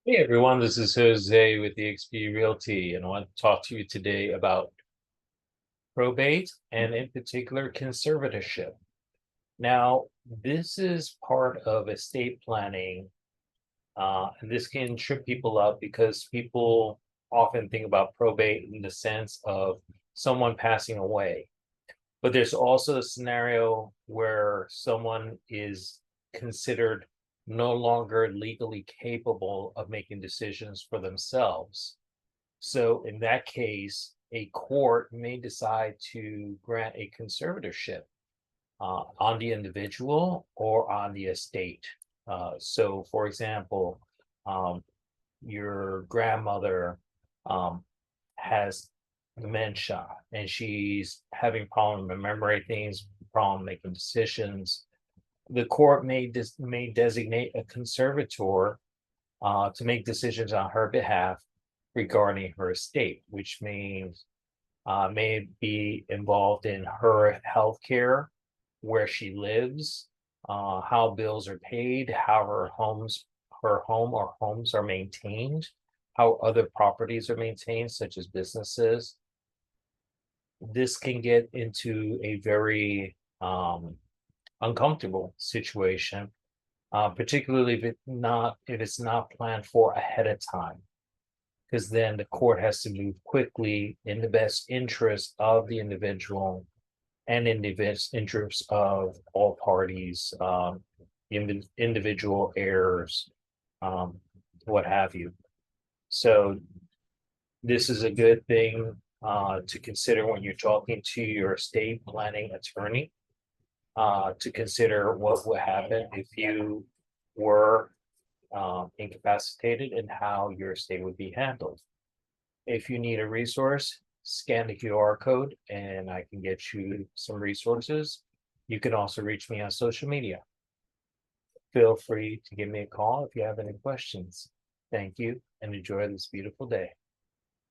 Hey everyone, this is Jose with eXp Realty, and I want to talk to you today about probate and, in particular, conservatorship. Now, this is part of estate planning, and this can trip people up because people often think about probate in the sense of someone passing away. But there's also a scenario where someone is considered no longer legally capable of making decisions for themselves. So in that case, a court may decide to grant a conservatorship on the individual or on the estate. So, for example, um, your grandmother um, has dementia and she's having problem remembering things, problem making decisions. The court may designate a conservator to make decisions on her behalf regarding her estate, which means may be involved in her health care, where she lives, how bills are paid, how her home or homes are maintained, how other properties are maintained, such as businesses. This can get into a very uncomfortable situation, particularly if it's not planned for ahead of time, because then the court has to move quickly in the best interest of the individual and in the best interest of all parties, individual heirs, um, what have you. So this is a good thing to consider when you're talking to your estate planning attorney, to consider what would happen if you were incapacitated and how your estate would be handled. If you need a resource, scan the QR code and I can get you some resources. You can also reach me on social media. Feel free to give me a call if you have any questions. Thank you and enjoy this beautiful day.